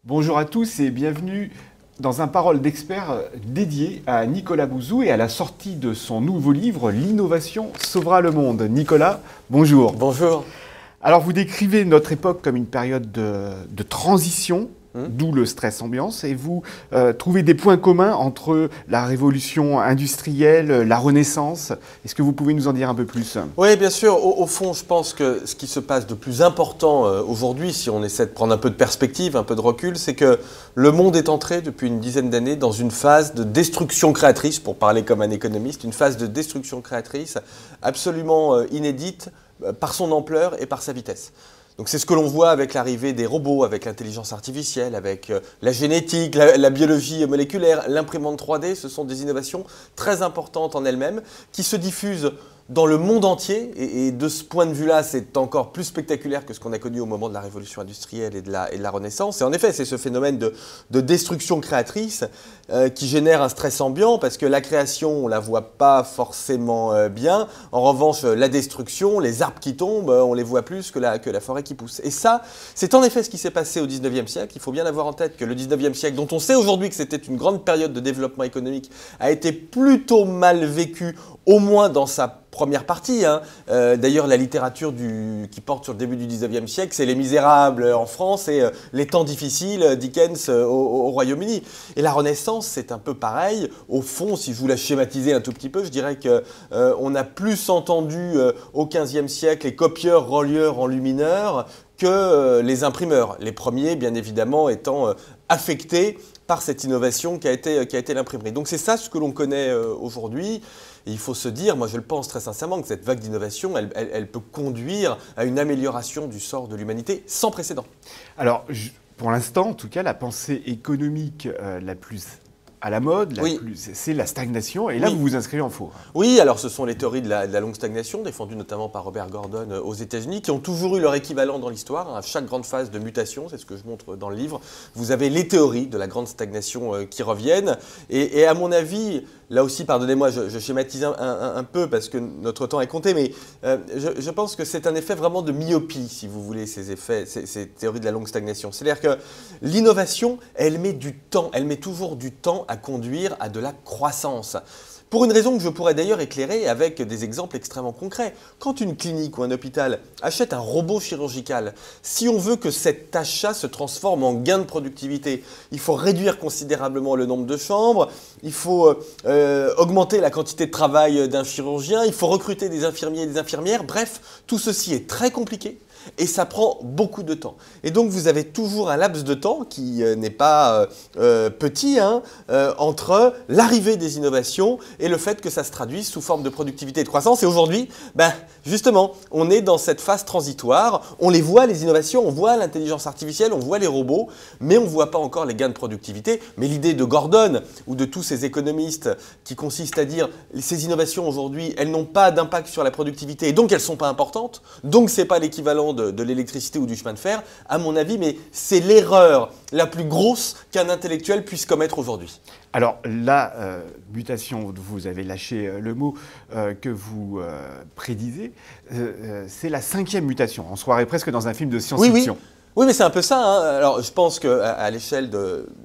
Bonjour à tous et bienvenue dans un Parole d'expert dédié à Nicolas Bouzou et à la sortie de son nouveau livre « L'innovation sauvera le monde ». Nicolas, bonjour. Bonjour. Alors vous décrivez notre époque comme une période de transition, d'où le stress ambiance, et vous trouvez des points communs entre la révolution industrielle, la Renaissance. Est-ce que vous pouvez nous en dire un peu plus? Oui, bien sûr. Au fond, je pense que ce qui se passe de plus important aujourd'hui, si on essaie de prendre un peu de perspective, un peu de recul, c'est que le monde est entré depuis une dizaine d'années dans une phase de destruction créatrice, pour parler comme un économiste, une phase de destruction créatrice absolument inédite par son ampleur et par sa vitesse. Donc c'est ce que l'on voit avec l'arrivée des robots, avec l'intelligence artificielle, avec la génétique, la biologie moléculaire, l'imprimante 3D. Ce sont des innovations très importantes en elles-mêmes qui se diffusent dans le monde entier. Et de ce point de vue-là, c'est encore plus spectaculaire que ce qu'on a connu au moment de la révolution industrielle et de la Renaissance. Et en effet, c'est ce phénomène de destruction créatrice qui génère un stress ambiant parce que la création, on ne la voit pas forcément bien. En revanche, la destruction, les arbres qui tombent, on les voit plus que la forêt qui pousse. Et ça, c'est en effet ce qui s'est passé au 19e siècle. Il faut bien avoir en tête que le 19e siècle, dont on sait aujourd'hui que c'était une grande période de développement économique, a été plutôt mal vécu, au moins dans sa première partie. D'ailleurs, la littérature qui porte sur le début du 19e siècle, c'est Les Misérables en France et Les Temps difficiles, Dickens au Royaume-Uni. Et la Renaissance, c'est un peu pareil. Au fond, si je vous la schématisais un tout petit peu, je dirais qu'on a plus entendu au 15e siècle les copieurs, relieurs, enlumineurs que les imprimeurs. Les premiers, bien évidemment, étant affectés par cette innovation qui a été l'imprimerie. Donc c'est ça ce que l'on connaît aujourd'hui. Et il faut se dire, moi je le pense très sincèrement, que cette vague d'innovation, elle peut conduire à une amélioration du sort de l'humanité sans précédent. Alors, pour l'instant, en tout cas, la pensée économique la plus à la mode, c'est la stagnation, et là vous vous inscrivez en faux. Oui, alors ce sont les théories de la longue stagnation, défendues notamment par Robert Gordon aux États-Unis, qui ont toujours eu leur équivalent dans l'histoire. À chaque grande phase de mutation, c'est ce que je montre dans le livre, vous avez les théories de la grande stagnation qui reviennent. Et à mon avis, là aussi, pardonnez-moi, je schématise un peu parce que notre temps est compté, mais je pense que c'est un effet vraiment de myopie, si vous voulez, ces théories de la longue stagnation. C'est-à-dire que l'innovation, elle met du temps, elle met toujours du temps à conduire à de la croissance. Pour une raison que je pourrais d'ailleurs éclairer avec des exemples extrêmement concrets. Quand une clinique ou un hôpital achète un robot chirurgical, si on veut que cet achat se transforme en gain de productivité, il faut réduire considérablement le nombre de chambres, il faut augmenter la quantité de travail d'un chirurgien, il faut recruter des infirmiers et des infirmières. Bref, tout ceci est très compliqué. Et ça prend beaucoup de temps. Et donc vous avez toujours un laps de temps qui n'est pas petit entre l'arrivée des innovations et le fait que ça se traduise sous forme de productivité et de croissance. Et aujourd'hui, justement, on est dans cette phase transitoire. On les voit, les innovations, on voit l'intelligence artificielle, on voit les robots, mais on ne voit pas encore les gains de productivité. Mais l'idée de Gordon ou de tous ces économistes qui consiste à dire ces innovations aujourd'hui, elles n'ont pas d'impact sur la productivité et donc elles ne sont pas importantes, donc ce n'est pas l'équivalent de l'électricité ou du chemin de fer, à mon avis, mais c'est l'erreur la plus grosse qu'un intellectuel puisse commettre aujourd'hui. Alors la mutation, vous avez lâché le mot que vous prédisez, c'est la 5e mutation. On se croirait presque dans un film de science-fiction. Oui, mais c'est un peu ça. Alors, je pense qu'à l'échelle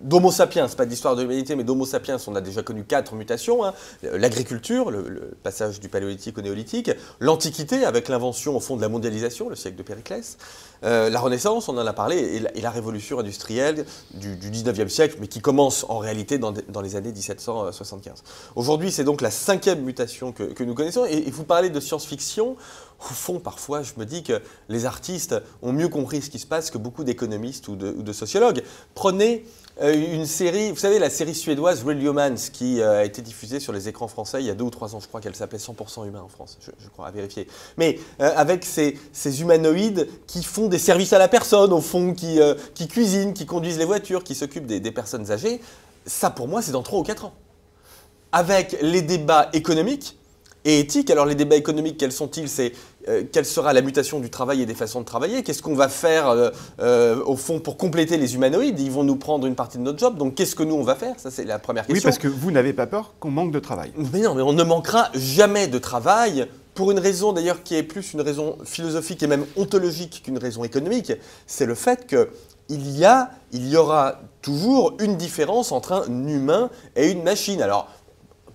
d'Homo sapiens, pas d'histoire de l'humanité, mais d'Homo sapiens, on a déjà connu 4 mutations. L'agriculture, le passage du paléolithique au néolithique, l'Antiquité, avec l'invention au fond de la mondialisation, le siècle de Périclès, la Renaissance, on en a parlé, et la révolution industrielle du 19e siècle, mais qui commence en réalité dans les années 1775. Aujourd'hui, c'est donc la 5e mutation que nous connaissons. Et vous parlez de science-fiction. Au fond, parfois, je me dis que les artistes ont mieux compris ce qui se passe que beaucoup d'économistes ou de sociologues. Prenez une série, vous savez, la série suédoise Real Humans, qui a été diffusée sur les écrans français il y a 2 ou 3 ans, je crois qu'elle s'appelait 100% humain en France, je crois, à vérifier. Mais avec ces humanoïdes qui font des services à la personne, au fond, qui cuisinent, qui conduisent les voitures, qui s'occupent des personnes âgées, ça pour moi c'est dans 3 ou 4 ans. Avec les débats économiques et éthiques, alors les débats économiques, quels sont-ils? C'est quelle sera la mutation du travail et des façons de travailler? Qu'est-ce qu'on va faire au fond pour compléter les humanoïdes? Ils vont nous prendre une partie de notre job, donc qu'est-ce que nous on va faire? Ça c'est la première question. Oui, parce que vous n'avez pas peur qu'on manque de travail. Mais non, mais on ne manquera jamais de travail. Pour une raison d'ailleurs qui est plus une raison philosophique et même ontologique qu'une raison économique, c'est le fait que il y aura toujours une différence entre un humain et une machine. Alors,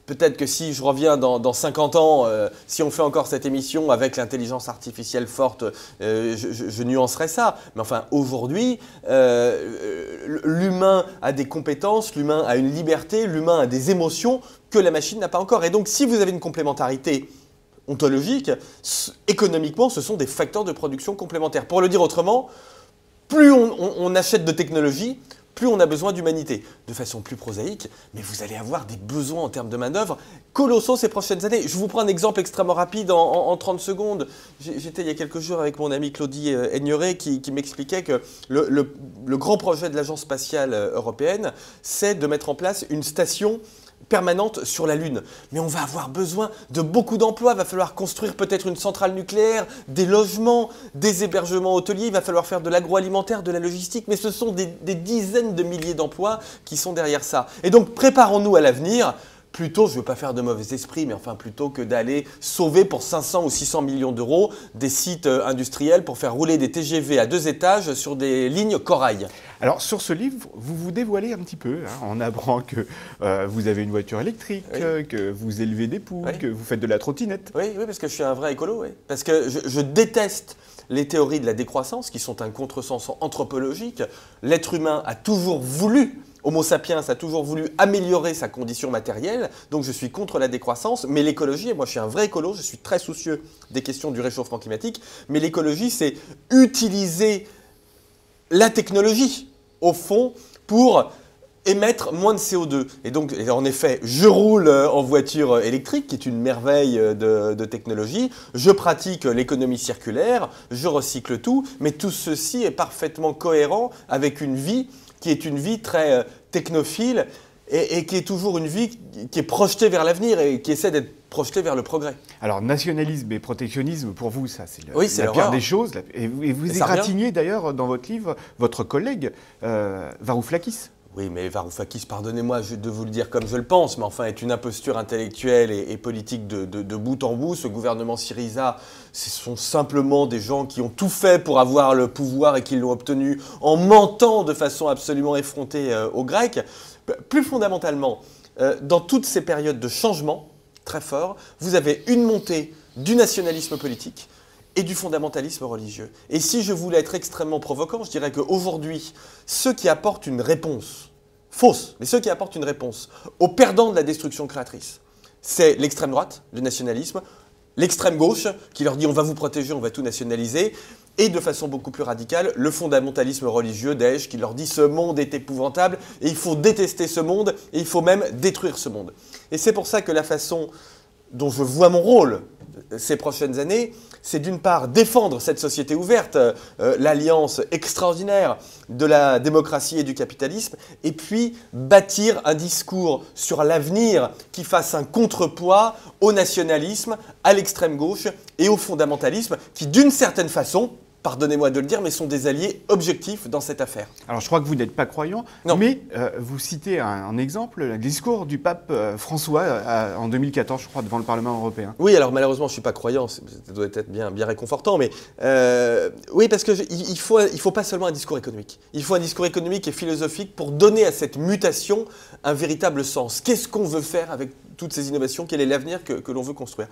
peut-être que si je reviens dans 50 ans, si on fait encore cette émission avec l'intelligence artificielle forte, je nuancerai ça. Mais enfin, aujourd'hui, l'humain a des compétences, l'humain a une liberté, l'humain a des émotions que la machine n'a pas encore. Et donc, si vous avez une complémentarité ontologique, économiquement, ce sont des facteurs de production complémentaires. Pour le dire autrement, plus on achète de technologie, plus on a besoin d'humanité. De façon plus prosaïque, mais vous allez avoir des besoins en termes de main-d'œuvre colossaux ces prochaines années. Je vous prends un exemple extrêmement rapide en 30 secondes. J'étais il y a quelques jours avec mon ami Claudie Aigneret qui m'expliquait que le grand projet de l'Agence spatiale européenne, c'est de mettre en place une station permanente sur la Lune. Mais on va avoir besoin de beaucoup d'emplois. Il va falloir construire peut-être une centrale nucléaire, des logements, des hébergements hôteliers. Il va falloir faire de l'agroalimentaire, de la logistique. Mais ce sont des dizaines de milliers d'emplois qui sont derrière ça. Et donc, préparons-nous à l'avenir. Plutôt, je ne veux pas faire de mauvais esprit, mais enfin plutôt que d'aller sauver pour 500 ou 600 millions d'euros des sites industriels pour faire rouler des TGV à 2 étages sur des lignes corail. Alors sur ce livre, vous vous dévoilez un petit peu. On apprend que vous avez une voiture électrique, oui, que vous élevez des poules, oui, que vous faites de la trottinette. Oui, oui, parce que je suis un vrai écolo. Oui. Parce que je déteste les théories de la décroissance, qui sont un contresens anthropologique. L'être humain a toujours voulu, Homo sapiens a toujours voulu améliorer sa condition matérielle, donc je suis contre la décroissance, mais l'écologie, et moi je suis un vrai écolo, je suis très soucieux des questions du réchauffement climatique, mais l'écologie c'est utiliser la technologie, au fond, pour émettre moins de CO2. Et donc, en effet, je roule en voiture électrique, qui est une merveille de technologie. Je pratique l'économie circulaire, je recycle tout, mais tout ceci est parfaitement cohérent avec une vie qui est une vie très technophile et qui est toujours une vie qui est projetée vers l'avenir et qui essaie d'être projetée vers le progrès. Alors, nationalisme et protectionnisme, pour vous, ça, c'est la pire des choses. Et vous égratignez d'ailleurs dans votre livre votre collègue Varoufakis. Oui, mais Varoufakis, pardonnez-moi de vous le dire comme je le pense, mais enfin, est une imposture intellectuelle et politique de bout en bout. Ce gouvernement Syriza, ce sont simplement des gens qui ont tout fait pour avoir le pouvoir et qui l'ont obtenu en mentant de façon absolument effrontée aux Grecs. Plus fondamentalement, dans toutes ces périodes de changement très forts, vous avez une montée du nationalisme politique et du fondamentalisme religieux. Et si je voulais être extrêmement provoquant, je dirais qu'aujourd'hui, ceux qui apportent une réponse, fausse, mais ceux qui apportent une réponse aux perdants de la destruction créatrice, c'est l'extrême droite, le nationalisme, l'extrême gauche, qui leur dit on va vous protéger, on va tout nationaliser, et de façon beaucoup plus radicale, le fondamentalisme religieux, Daesh, qui leur dit ce monde est épouvantable, et il faut détester ce monde, et il faut même détruire ce monde. Et c'est pour ça que la façon dont je vois mon rôle ces prochaines années, c'est d'une part défendre cette société ouverte, l'alliance extraordinaire de la démocratie et du capitalisme, et puis bâtir un discours sur l'avenir qui fasse un contrepoids au nationalisme, à l'extrême gauche et au fondamentalisme qui, d'une certaine façon, pardonnez-moi de le dire, mais sont des alliés objectifs dans cette affaire. Alors je crois que vous n'êtes pas croyant, non, mais vous citez un exemple, le discours du pape François en 2014, je crois, devant le Parlement européen. Oui, alors malheureusement je ne suis pas croyant, ça doit être bien réconfortant, mais oui, parce qu'il faut pas seulement un discours économique. Il faut un discours économique et philosophique pour donner à cette mutation un véritable sens. Qu'est-ce qu'on veut faire avec toutes ces innovations? Quel est l'avenir que l'on veut construire?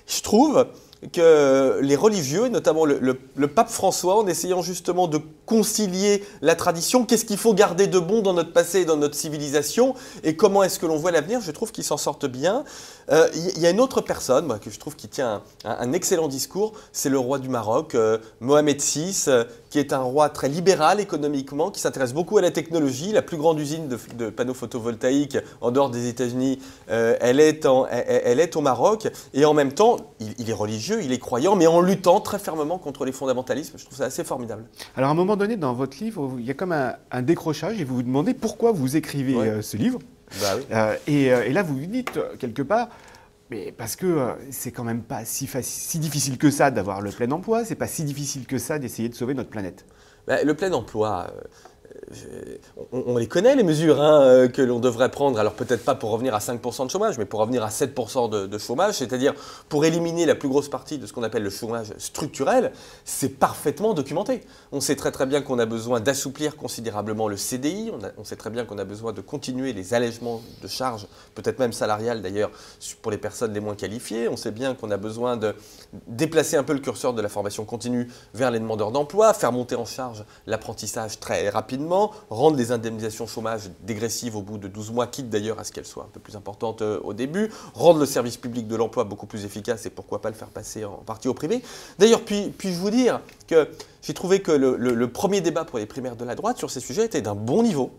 Je trouve que les religieux, notamment le pape François, en essayant justement de concilier la tradition, qu'est-ce qu'il faut garder de bon dans notre passé et dans notre civilisation, et comment est-ce que l'on voit l'avenir, je trouve qu'ils s'en sortent bien. Il y a une autre personne, moi, que je trouve qui tient un excellent discours, c'est le roi du Maroc, Mohamed VI, qui est un roi très libéral économiquement, qui s'intéresse beaucoup à la technologie. La plus grande usine de panneaux photovoltaïques en dehors des États-Unis, elle est au Maroc, et en même temps, il est religieux, il est croyant, mais en luttant très fermement contre les fondamentalismes. Je trouve ça assez formidable. Alors à un moment donné, dans votre livre, il y a comme un décrochage et vous vous demandez pourquoi vous écrivez ce livre. Bah oui. Et là, vous vous dites quelque part, mais parce que c'est quand même pas si difficile que ça d'avoir le plein emploi, c'est pas si difficile que ça d'essayer de sauver notre planète. Bah, le plein emploi, on les connaît, les mesures hein, que l'on devrait prendre, alors peut-être pas pour revenir à 5% de chômage, mais pour revenir à 7% de chômage, c'est-à-dire pour éliminer la plus grosse partie de ce qu'on appelle le chômage structurel, c'est parfaitement documenté. On sait très très bien qu'on a besoin d'assouplir considérablement le CDI, on sait très bien qu'on a besoin de continuer les allègements de charges, peut-être même salariales d'ailleurs, pour les personnes les moins qualifiées, on sait bien qu'on a besoin de déplacer un peu le curseur de la formation continue vers les demandeurs d'emploi, faire monter en charge l'apprentissage très rapidement, rendre les indemnisations chômage dégressives au bout de 12 mois, quitte d'ailleurs à ce qu'elles soient un peu plus importantes au début, rendre le service public de l'emploi beaucoup plus efficace et pourquoi pas le faire passer en partie au privé. D'ailleurs, puis-je vous dire que j'ai trouvé que le premier débat pour les primaires de la droite sur ces sujets était d'un bon niveau.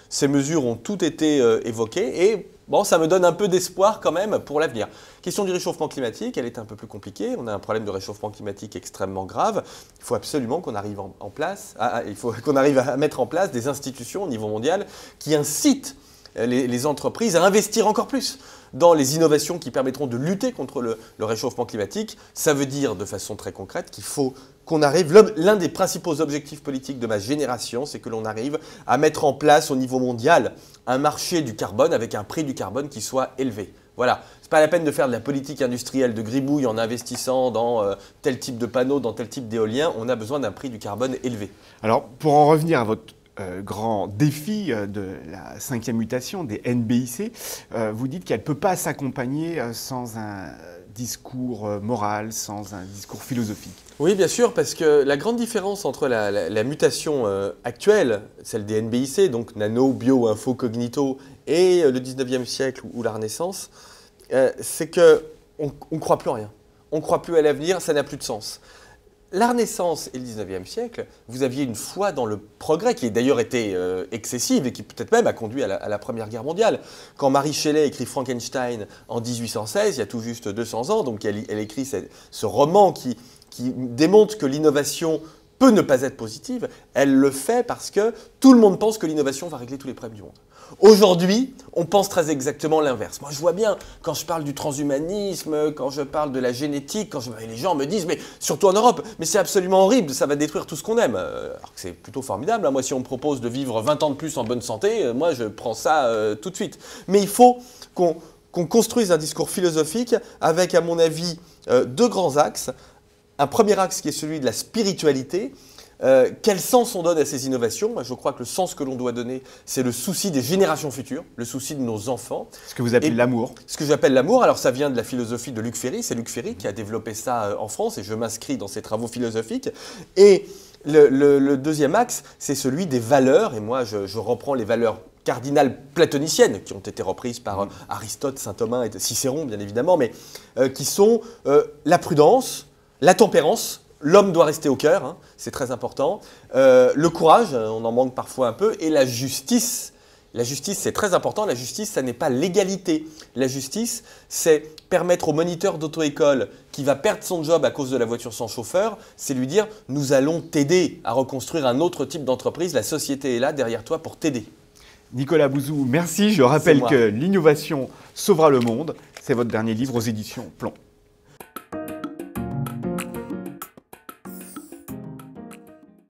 Ces mesures ont toutes été évoquées et bon, ça me donne un peu d'espoir quand même pour l'avenir. Question du réchauffement climatique, elle est un peu plus compliquée. On a un problème de réchauffement climatique extrêmement grave. Il faut absolument qu'on arrive à mettre en place des institutions au niveau mondial qui incitent les entreprises à investir encore plus dans les innovations qui permettront de lutter contre le réchauffement climatique. Ça veut dire de façon très concrète qu'il faut qu'on arrive, l'un des principaux objectifs politiques de ma génération, c'est que l'on arrive à mettre en place au niveau mondial un marché du carbone avec un prix du carbone qui soit élevé. Voilà, c'est pas la peine de faire de la politique industrielle de gribouille en investissant dans tel type de panneaux, dans tel type d'éolien. On a besoin d'un prix du carbone élevé. Alors, pour en revenir à votre grand défi de la 5e mutation des NBIC, vous dites qu'elle ne peut pas s'accompagner sans un discours moral, sans un discours philosophique. Oui, bien sûr, parce que la grande différence entre la mutation actuelle, celle des NBIC, donc nano, bio, info, cognito, et le 19e siècle ou la Renaissance, c'est qu'on ne croit plus en rien. On ne croit plus à l'avenir, ça n'a plus de sens. La Renaissance et le 19e siècle, vous aviez une foi dans le progrès qui d'ailleurs était excessive et qui peut-être même a conduit à la Première Guerre mondiale. Quand Mary Shelley écrit Frankenstein en 1816, il y a tout juste 200 ans, donc elle écrit ce roman qui démontre que l'innovation peut ne pas être positive, elle le fait parce que tout le monde pense que l'innovation va régler tous les problèmes du monde. Aujourd'hui, on pense très exactement l'inverse. Moi, je vois bien, quand je parle du transhumanisme, quand je parle de la génétique, les gens me disent, mais surtout en Europe, mais c'est absolument horrible, ça va détruire tout ce qu'on aime. Alors que c'est plutôt formidable. Moi, si on me propose de vivre 20 ans de plus en bonne santé, moi, je prends ça tout de suite. Mais il faut qu'on construise un discours philosophique avec, à mon avis, deux grands axes. Un premier axe qui est celui de la spiritualité. Quel sens on donne à ces innovations? Moi, je crois que le sens que l'on doit donner, c'est le souci des générations futures, le souci de nos enfants. Ce que vous appelez l'amour. Ce que j'appelle l'amour, alors ça vient de la philosophie de Luc Ferry. C'est Luc Ferry qui a développé ça en France et je m'inscris dans ses travaux philosophiques. Et le deuxième axe, c'est celui des valeurs. Et moi, je reprends les valeurs cardinales platoniciennes, qui ont été reprises par Aristote, saint Thomas et Cicéron, bien évidemment, mais qui sont la prudence, la tempérance. L'homme doit rester au cœur, hein, c'est très important. Le courage, on en manque parfois un peu. Et la justice. La justice, c'est très important. La justice, ça n'est pas l'égalité. La justice, c'est permettre au moniteur d'auto-école qui va perdre son job à cause de la voiture sans chauffeur, c'est lui dire « nous allons t'aider à reconstruire un autre type d'entreprise. La société est là derrière toi pour t'aider ». Nicolas Bouzou, merci. Je rappelle que l'innovation sauvera le monde. C'est votre dernier livre aux éditions Plomb.